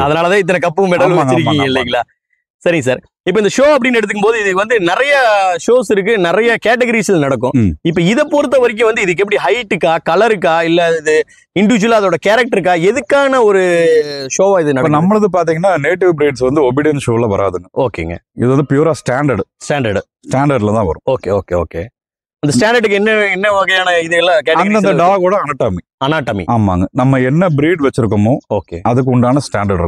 அதனாலதான் இத்தனை கப்பு மெடல் வச்சிருக்கீங்க இல்லைங்களா? சரி சார், இப்ப இந்த ஷோ அப்படின்னு எடுத்துக்கும் போது இது வந்து நிறைய ஷோஸ் இருக்கு, நிறைய கேட்டகரிஸ்ல நடக்கும். இப்ப இதை பொறுத்த வரைக்கும் வந்து இதுக்கு எப்படி ஹைட்டுக்கா, கலருக்கா, இல்ல இது இண்டிவிஜுவலா அதோட கேரக்டருக்கா, எதுக்கான ஒரு ஷோவா இது நடக்கும்? நம்மளது பாத்தீங்கன்னா நேட்டிவ் பிரீட்ஸ் வந்து ஒபீடியன்ஸ் ஷோல வராதுங்க. ஓகேங்க. இது வந்து பியூரா ஸ்டாண்டர்ட்ல தான் வரும். Okay okay okay. அந்த ஸ்டாண்டர்டுக்கு என்ன வகையான இதெல்லாம் கேட்டகரி? அந்த டாகோட அனாட்டமி. ஆமாங்க. நம்ம என்ன பிரீட் வச்சிருக்கோமோ ஓகே, அதுக்கு உண்டான ஸ்டாண்டர்ட்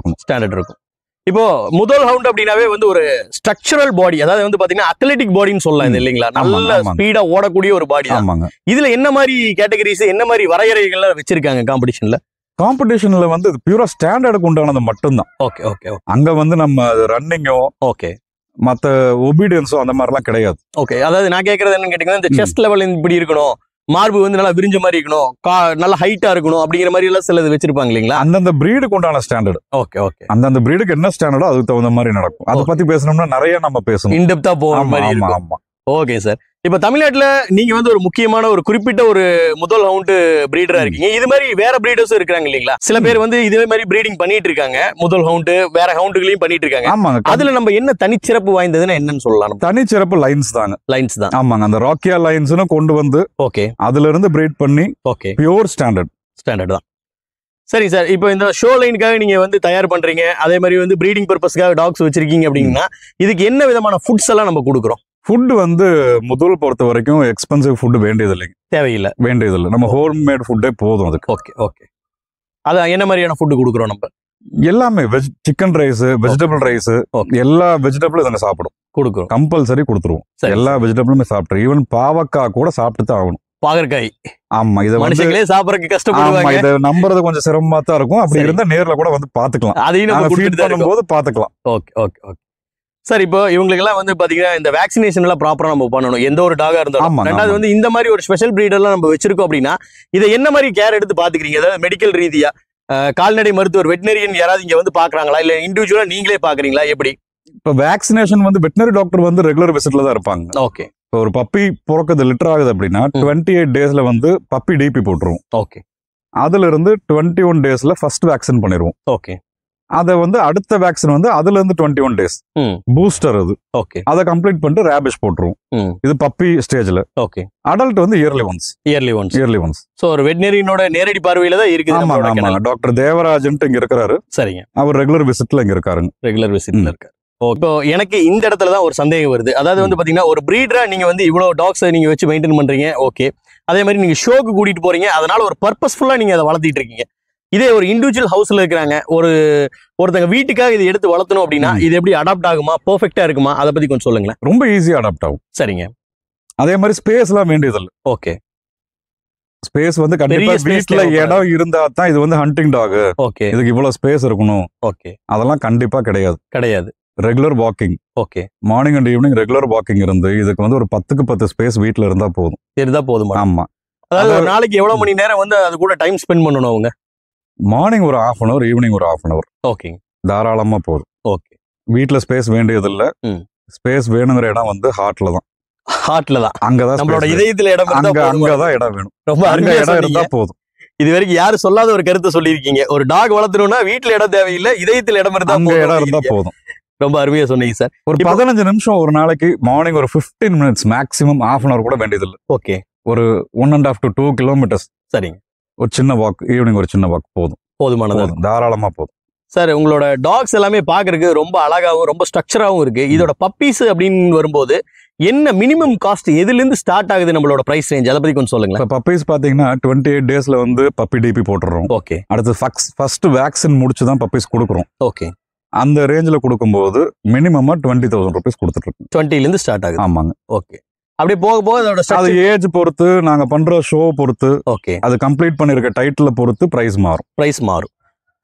இருக்கும். இப்போ முதல் ஹவுண்ட் அப்படின்னாவே வந்து ஒரு ஸ்ட்ரக்சரல் பாடி, அதாவது வந்து பாத்தீங்கன்னா அத்லெட்டிக் பாடின்னு சொல்லலாம் இது இல்லைங்களா? நல்ல ஸ்பீடா ஓடக்கூடிய ஒரு பாடி. ஆமாங்க. இதுல என்ன மாதிரி கேட்டகரிஸ், என்ன மாதிரி வரையறைகள் வச்சிருக்காங்க காம்படிஷன்ல வந்து பியூரா ஸ்டாண்டர்டுக்கு உண்டானது மட்டும்தான். Okay okay. அங்க வந்து நம்ம ரன்னிங்கோ, ஓகே, மத்த ஒபீடியன்ஸோ அந்த மாதிரிலாம் கிடையாது. ஓகே. அதாவது நான் கேட்கறது என்னன்னு கேட்டீங்கன்னா, இந்த செஸ்ட் லெவல் இப்படி இருக்கணும், மார்பு வந்து நல்லா விரிஞ்ச மாதிரி இருக்கணும், நல்ல ஹைட்டா இருக்கணும் அப்படிங்கிற மாதிரி எல்லாம் சிலது வச்சிருப்பாங்க இல்லைங்களா? அந்தந்த பிரீடுக்கு உண்டான ஸ்டாண்டர்ட். Okay okay. அந்தந்த பிரீடுக்கு என்ன ஸ்டாண்டர்டோ அதுக்கு தகுந்த மாதிரி நடக்கும். அதை பத்தி பேசணும்னா நிறைய நம்ம பேசணும். இன்டெப்தா போற மாதிரி இருக்கும். ஓகே சார், இப்ப தமிழ்நாட்டுல நீங்க வந்து ஒரு முக்கியமான ஒரு குறிப்பிட்ட ஒரு முதல் ஹவுண்ட் பிரீடரா இருக்கீங்க. இது மாதிரி வேற பிரீடர்ஸும் இருக்காங்க இல்லீங்களா? சில பேர் வந்து இதே மாதிரி பிரீடிங் பண்ணிட்டு இருக்காங்க, முதல் ஹவுண்ட் வேற ஹவுண்டுகளையும் பண்ணிட்டு இருக்காங்க. ஆமாங்க. அதுல நம்ம என்ன தனிச்சிறப்பு வாய்ந்ததுன்னா என்னன்னு சொல்லலாம்? தனிச்சிறப்பு லைன்ஸ் தான். ஆமாங்க. அந்த ராக்கியா லைன்ஸ்னு கொண்டு வந்து ஓகே அதுல இருந்து பிரீட் பண்ணி ஓகே பியூர் ஸ்டாண்டர்ட் தான். சரி சார், இப்போ இந்த ஷோ லைனுக்காக நீங்க வந்து தயார் பண்றீங்க, அதே மாதிரி வந்து பிரீடிங் பர்பஸ்க்காக டாக்ஸ் வச்சிருக்கீங்க அப்படின்னா இதுக்கு என்ன விதமான ஃபுட்ஸ் எல்லாம் நம்ம கொடுக்குறோம்? ஃபுட் வந்து முதல் பொறுத்த வரைக்கும் எக்ஸ்பென்சிவ் ஃபுட் வேண்டியது இல்லைங்க. வேண்டியதில்லை. நம்ம ஹோம் மேட் ஃபுட்டே போதும் அதுக்கு. Okay okay. அதான் என்ன மாதிரியான ஃபுட் கொடுக்குறோம் நம்ம? எல்லாமே சிக்கன் ரைஸ், வெஜிடபிள் ரைஸ், எல்லா வெஜிடபிளும் இதை சாப்பிடும். கொடுக்குறோம், கம்பல்சரி கொடுத்துருவோம். எல்லா வெஜிடபிளுமே சாப்பிட்டு, ஈவன் பாவக்காய் கூட சாப்பிட்டு தான் ஆகணும். பாகற்காய். ஆமா, இதை மனுஷங்களே சாப்பிடறதுக்கு கஷ்டப்படுவாங்க. இதை நம்புறது கொஞ்சம் சிரமமா தான் இருக்கும். அப்படி இருந்தா நேர்ல கூட வந்து பாத்துக்கலாம். அதையும் ஃபீட் பண்ணும்போது பாத்துக்கலாம். Okay okay okay. சார், இப்போ இவங்களுக்கு எல்லாம் வந்து பாத்தீங்கன்னா இந்த வேக்சினேஷன் எல்லாம் ப்ராப்பரா நம்ம பண்ணணும், எந்த ஒரு டாகா இருந்தாலும். ரெண்டாவது வந்து இந்த மாதிரி ஒரு ஸ்பெஷல் பிரீட் எல்லாம் நம்ம வச்சிருக்கோம் அப்படின்னா இதை என்ன மாதிரி கேர் எடுத்து பாத்துக்கிறீங்க? அதாவது மெடிக்கல் ரீதியா கால்நடை மருத்துவர் வெட்டினரியன் யாராவது இங்க வந்து பாக்குறாங்களா இல்ல இண்டிவிஜுவலா நீங்களே பாக்குறீங்களா எப்படி? இப்ப வேக்சினேஷன் வந்து வெட்டினரி டாக்டர் வந்து ரெகுலர் விசிட்ல தான் இருப்பாங்க. ஓகே. இப்போ ஒரு பப்பி பிறக்குது லிட்டர் ஆகுது அப்படின்னா 28 டேஸ்ல வந்து பப்பி டிபி போட்டுருவோம். ஓகே. அதுல இருந்து 21 டேஸ்ல ஃபர்ஸ்ட் வேக்சின் பண்ணிடுவோம். ஓகே. அதை வந்து அடுத்த வேக்சின் வந்து அதுல இருந்து 21 டேஸ் பூஸ்டர் அது. ஓகே. அதை கம்ப்ளீட் பண்ணிட்டு ரேபிஷ் போட்டுருவோம். இது பப்பி ஸ்டேஜ்ல. ஓகே. அடல்ட் வந்து இயர்லி ஒன்ஸ். சோ ஒரு வெட்டினரியனோட நேரடி பார்வையில தான் இருக்குது. ஆமாங்க. டாக்டர் தேவராஜன் இங்க இருக்காரு. சரிங்க. அவர் ரெகுலர் விசிட்ல இங்க இருக்காருங்க. ரெகுலர் விசிட்ல இருக்காரு. இப்போ எனக்கு இந்த இடத்துல தான் ஒரு சந்தேகம் வருது. அதாவது வந்து பாத்தீங்கன்னா ஒரு பிரீடரா நீங்க வந்து இவ்வளவு டாக்ஸை நீங்க வச்சு மெயின்டைன் பண்றீங்க. ஓகே. அதே மாதிரி நீங்க ஷோக்கு கூட்டிட்டு போறீங்க. அதனால ஒரு பர்பஸ்ஃபுல்லா நீங்க அதை வளர்த்திட்டு இருக்கீங்க. இதே ஒரு இண்டிவிஜுவல் ஹவுஸ்ல இருக்கிறாங்க, ஒருத்தங்க வீட்டுக்காக இதை எடுத்து வளர்த்தணும் அப்படின்னா இது எப்படி அடாப்ட் ஆகுமா, பெர்ஃபெக்ட்டா இருக்குமா, அதை பத்தி கொஞ்சம் சொல்லுங்களேன். ரொம்ப ஈஸியா அடாப்ட் ஆகும். சரிங்க. அதே மாதிரி ஸ்பேஸ் எல்லாம் வேண்டியதில்லை. ஓகே. ஸ்பேஸ் வந்து கண்டிப்பா வீட்ல இடம் இருந்தா தான் இது வந்து ஹண்டிங் டாக். ஓகே. இதுக்கு இவ்வளவு ஸ்பேஸ் இருக்கணும். ஓகே. அதெல்லாம் கண்டிப்பா கிடையாது. Regular walking. Okay. Morning and evening regular walking இருந்து இதுக்கு வந்து ஒரு 10க்கு 10 ஸ்பேஸ் வீட்ல இருந்தா போதும். ஆமா. அதாவது ஒரு நாளைக்கு எவ்வளவு மணி நேரம் வந்து அது கூட டைம் ஸ்பெண்ட் பண்ணணும் அவங்க? மார்னிங் ஒரு 1/2 hour, ஈவினிங் ஒரு 1/2 hour. ஓகே. தாராளமா போதும். ஓகே. வீட்ல ஸ்பேஸ் வேண்டியது இல்ல. ஸ்பேஸ் வேணுங்கிற இடம் வந்து ஹார்ட்ல தான். அங்கதான் நம்மளோட இதயத்துல இடம் அங்கதான் இடம் வேணும். ரொம்ப அருமையா இடம் இருந்தா போதும். இது வரைக்கும் யாரும் சொல்லாத ஒரு கருத்தை சொல்லியிருக்கீங்க. ஒரு டாக் வளர்த்தணும்னா வீட்டுல இடம் தேவையில்லை, இதயத்துல இடம் இருந்தா போதும். ரொம்ப அருமையா சொன்னீங்க சார். ஒரு 15 நிமிஷம் ஒரு நாளைக்கு மார்னிங் ஒரு 15 minutes மேக்ஸிமம் 1/2 hour கூட வேண்டியதில்லை. ஓகே. ஒரு 1.5 to 2 kilometers. சரிங்க. ஒரு சின்ன வாக், ஈவினிங் ஒரு சின்ன வாக் போதுமானது. தாராளமா போதும். சார் உங்களோட டாக்ஸ் எல்லாமே பாக்குறதுக்கு ரொம்ப அழகாவும் ரொம்ப ஸ்ட்ரக்சராகவும் இருக்கு. இதோட பப்பீஸ் அப்படின்னு வரும்போது என்ன மினிமம் காஸ்ட் எதுல இருந்து ஸ்டார்ட் ஆகுது நம்மளோட பிரைஸ் ரேஞ்ச், அதை பத்தி கொஞ்சம் சொல்லுங்க. பப்பீஸ் பாத்தீங்கன்னா 28 டேஸ்ல வந்து பப்பி டிபி போட்டுறோம். ஓகே. அடுத்து ஃபர்ஸ்ட் வேக்சின் முடிச்சுதான் பப்பீஸ் கொடுக்குறோம். ஓகே. அந்த ரேஞ்சில கொடுக்கும்போது மினிமமா 20,000 rupees கொடுத்துட்டு இருக்கோம். 20ல இருந்து ஸ்டார்ட் ஆகுது. ஆமாங்க. ஓகே. அப்படியே போக போக அதோட அது ஏஜ் பொறுத்து, நாங்க பண்ற ஷோ பொறுத்து, ஓகே, அது கம்ப்ளீட் பண்ணிருக்க டைட்டில் பொறுத்து பிரைஸ் மாறும்.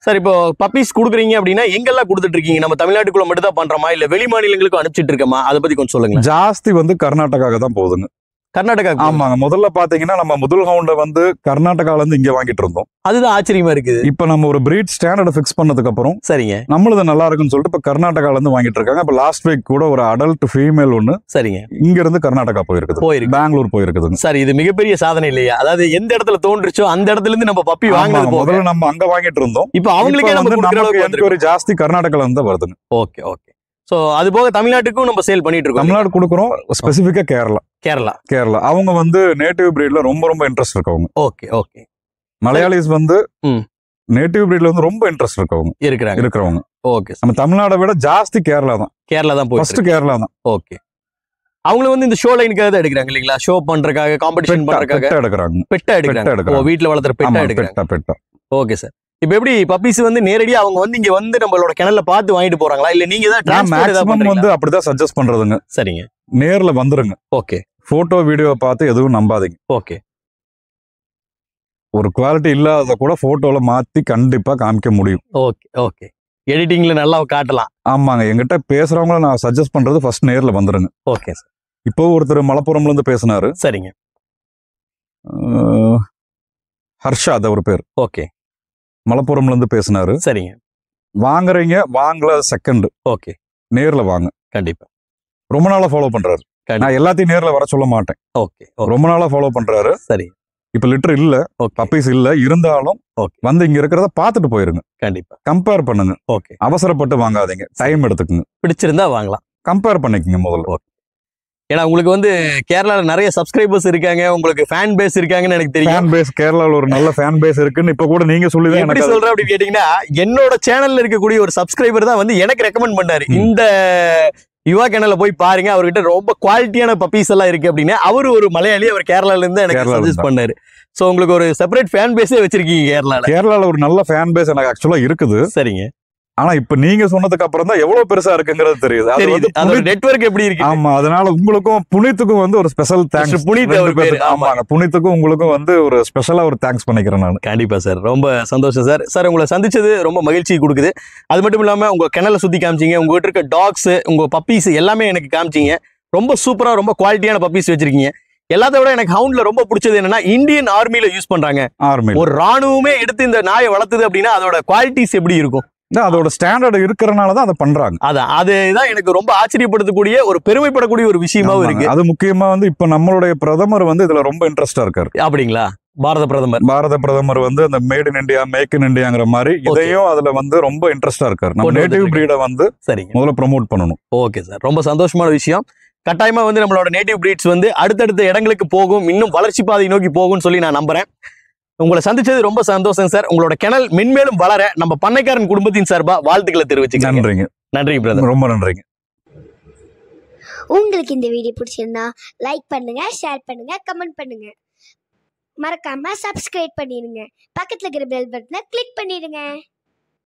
சார் இப்போ பப்பீஸ் கொடுக்குறீங்க அப்படின்னா எங்கெல்லாம் கொடுத்துட்டு இருக்கீங்க? நம்ம தமிழ்நாட்டுக்குள்ள மட்டும் தான் பண்றோமா இல்ல வெளி மாநிலங்களுக்கும் அனுப்பிச்சிட்டு இருக்கோமா? அதை பத்தி கொஞ்சம் சொல்லுங்க. ஜாஸ்தி வந்து கர்நாடகாவுக்கு தான் போகுதுங்க. கர்நாடகா? ஆமாங்க. முதல்ல பாத்தீங்கன்னா நம்ம முதல் ஹவுண்ட வந்து கர்நாடகால இருந்து இங்க வாங்கிட்டு இருந்தோம். அதுதான் ஆச்சரியமா இருக்குது. இப்ப நம்ம ஒரு பிரீட் ஸ்டாண்டர்ட் ஃபிக்ஸ் பண்ணதுக்கு அப்புறம் சரிங்க நம்மளது நல்லா இருக்குன்னு சொல்லிட்டு இப்ப கர்நாடகால இருந்து வாங்கிட்டு இருக்காங்க. இப்ப லாஸ்ட் வீக் கூட ஒரு அடல்ட் ஃபீமேல் ஒண்ணு சரிங்க இங்க இருந்து கர்நாடகா போயிருக்கு, பெங்களூர் போயிருக்குது. சார் இது மிகப்பெரிய சாதனை இல்லையா? அதாவது எந்த இடத்துல தோன்றுச்சோ அந்த இடத்துல இருந்து நம்ம பப்பி வாங்கினது. முதல்ல நம்ம அங்க வாங்கிட்டு இருந்தோம். இப்ப அவங்களுக்கே நமக்கு ஜாஸ்தி கர்நாடகால இருந்து வருதுங்க. Okay okay. சோ அது போக தமிழ்நாட்டுக்கும் நம்ம சேல் பண்ணிட்டு இருக்கோம். தமிழ்நாடு கொடுக்குறோம். ஸ்பெசிபிக்கா கேரளா அவங்க வந்து நேட்டிவ் பிரீட்ல ரொம்ப இன்ட்ரெஸ்ட் இருக்கவங்க. Okay okay. மலையாளிஸ் வந்து நேட்டிவ் பிரீட்ல வந்து ரொம்ப இன்ட்ரெஸ்ட் இருக்கிறவங்க. ஓகே. நம்ம தமிழ்நாடை விட ஜாஸ்தி கேரளா தான் ஃபர்ஸ்ட் கேரளா தான். ஓகே. அவங்க வந்து இந்த ஷோ லைனுக்காக தான் எடுக்கிறாங்க இல்லீங்களா? ஷோ பண்றதுக்காக, காம்படிஷன் பண்றதுக்காக பெட்டா எடுக்கிறாங்க. வீட்ல வளர்த்துற பெட்டா எடுக்கிறாங்க. Okay sir. இப்ப எப்படி பப்பீஸ் வந்து நேரடியா அவங்க வந்து இங்க வந்து நம்மளோட கிணல்ல பார்த்து வாங்கிட்டு போறாங்களா இல்ல நீங்க தான் டிரான்ஸ்போர்ட் வந்து அப்படிதான் சஜஸ்ட் பண்றதுங்க. சரிங்க. நேர்ல வந்துருங்க. ஓகே. போட்டோ வீடியோவை பார்த்து எதுவும் நம்பாதீங்க. ஓகே. ஒரு குவாலிட்டி இல்லாத கூட போட்டோல மாத்தி கண்டிப்பா காமிக்க முடியும். Okay okay. எடிட்டிங்ல நல்லா காட்டலாம். ஆமாங்க. எங்கிட்ட பேசுறவங்கள நான் சஜஸ்ட் பண்றது ஃபர்ஸ்ட் நேர்ல வந்துருங்க. Okay sir. இப்போ ஒருத்தர் மலப்புரம்ல இருந்து பேசினாரு. சரிங்க. ஹர்ஷாத் அவர் பேர். ஓகே. மலப்புரம்ல இருந்து பேசினாரு. சரிங்க. வாங்குறீங்க, வாங்கல செகண்ட். ஓகே. நேர்ல வாங்க. கண்டிப்பா. ரொம்ப நாளா ஃபாலோ பண்றாரு. நான் எல்லாத்தையும் நேர்ல வர சொல்ல மாட்டேன். ஓகே. ரொம்ப நாளா ஃபாலோ பண்றாரு. சரி. இப்ப லிட்டர் இல்ல, பப்பீஸ் இல்ல, இருந்தாலும் வந்து இங்க இருக்கிறத பாத்துட்டு போயிருங்க. கண்டிப்பா. கம்பேர் பண்ணுங்க. ஓகே. அவசரப்பட்டு வாங்காதீங்க. டைம் எடுத்துக்குங்க. பிடிச்சிருந்தா வாங்கலாம். கம்பேர் பண்ணிக்கங்க முதல்ல. ஏன்னா உங்களுக்கு வந்து கேரளால நிறைய சப்ஸ்கிரைபர்ஸ் இருக்காங்க, உங்களுக்கு ஃபேன் பேஸ் இருக்காங்கன்னு எனக்கு தெரியும். ஃபேன் பேஸ் கேரளால ஒரு நல்ல ஃபேன் பேஸ் இருக்குன்னு இப்ப கூட நீங்க சொல்லுவீங்க. எப்படி சொல்றேன் அப்படின்னு கேட்டீங்கன்னா, என்னோட சேனல்ல இருக்கக்கூடிய ஒரு சப்ஸ்கிரைபர் தான் வந்து எனக்கு ரெக்கமெண்ட் பண்ணாரு, இந்த யுவா சேனல்ல போய் பாருங்க, அவர்கிட்ட ரொம்ப குவாலிட்டியான பப்பீஸ் எல்லாம் இருக்கு அப்படின்னு. அவரு ஒரு மலையாளி, அவர் கேரளால இருந்து எனக்கு சஜஸ்ட் பண்ணாரு. சோ உங்களுக்கு ஒரு செப்பரேட் ஃபேன் பேஸே வச்சிருக்கீங்க கேரளால. கேரளால ஒரு நல்ல ஃபேன் பேஸ் எனக்கு ஆக்சுவலா இருக்குது. சரிங்க. ஆனா இப்ப நீங்க சொன்னதுக்கு அப்புறம் தான் எவ்வளவு பெருசா இருக்குங்கிறது தெரியுது. அது நெட்வொர்க் எப்படி இருக்கு. ஆமா, அதனால உங்களுக்கும் புனித்துக்கும் வந்து ஒரு ஸ்பெஷல் தேங்க்ஸ். புனித்துக்கும் உங்களுக்கும் வந்து ஒரு ஸ்பெஷலா ஒரு தேங்க்ஸ் பண்ணிக்கிறேன் நான். கண்டிப்பா சார், ரொம்ப சந்தோஷம் சார். சார் உங்களை சந்திச்சது ரொம்ப மகிழ்ச்சி கொடுக்குது. அது மட்டும் இல்லாம உங்க கிணலை சுத்தி காமிச்சீங்க, உங்ககிட்ட இருக்க டாக்ஸ், உங்க பப்பீஸ் எல்லாமே எனக்கு காமிச்சீங்க. ரொம்ப சூப்பரா ரொம்ப குவாலிட்டியான பப்பீஸ் வச்சிருக்கீங்க. எல்லாத்த விட எனக்கு ஹவுண்ட்ல ரொம்ப பிடிச்சது என்னன்னா இந்தியன் ஆர்மில யூஸ் பண்றாங்க. ஒரு ராணுவமே எடுத்து இந்த நாயை வளர்த்துது அப்படின்னா அதோட குவாலிட்டிஸ் எப்படி இருக்கும்? அதோட ஸ்டாண்டர்ட் இருக்கிறனாலதான் அதை பண்றாங்க. அதுதான் எனக்கு ரொம்ப ஆச்சரியப்படுத்தக்கூடிய ஒரு பெருமைப்படக்கூடிய ஒரு விஷயமாவும் இருக்கு. அது முக்கியமா வந்து இப்ப நம்மளுடைய பிரதமர் வந்து இதுல ரொம்ப இன்ட்ரெஸ்டா இருக்காரு. அப்படிங்களா? பாரத பிரதமர் வந்து அந்த made in India make in இந்தியாங்கிற மாதிரி இதையும் அதுல வந்து ரொம்ப இன்ட்ரெஸ்டா இருக்காரு. நம்ம நேட்டிவ் பிரீடை வந்து முதல்ல ப்ரோமோட் பண்ணணும். ஓகே சார், ரொம்ப சந்தோஷமான விஷயம். கட்டாயமா வந்து நம்மளோட நேட்டிவ் பிரீட்ஸ் வந்து அடுத்தடுத்த இடங்களுக்கு போகும், இன்னும் வளர்ச்சி பாதை நோக்கி போகும்னு சொல்லி நான் நம்புறேன். உங்களை சந்திச்சது ரொம்ப சந்தோஷம் சார். உங்களோட கிணல் மென்மேலும் வளர நம்ம பண்ணைக்காரன் குடும்பத்தின் சார்பா வாழ்த்துக்களை தெரிவிச்சுக்கிறேன். நன்றிங்க. நன்றி பிரதர், ரொம்ப நன்றிங்க. உங்களுக்கு இந்த வீடியோ பிடிச்சிருந்தா லைக் பண்ணுங்க, ஷேர் பண்ணுங்க, கமெண்ட் பண்ணுங்க. மறக்காம சப்ஸ்கிரைப் பண்ணிடுங்க. பக்கத்துல இருக்கிற பெல் பட்டனை கிளிக் பண்ணிடுங்க.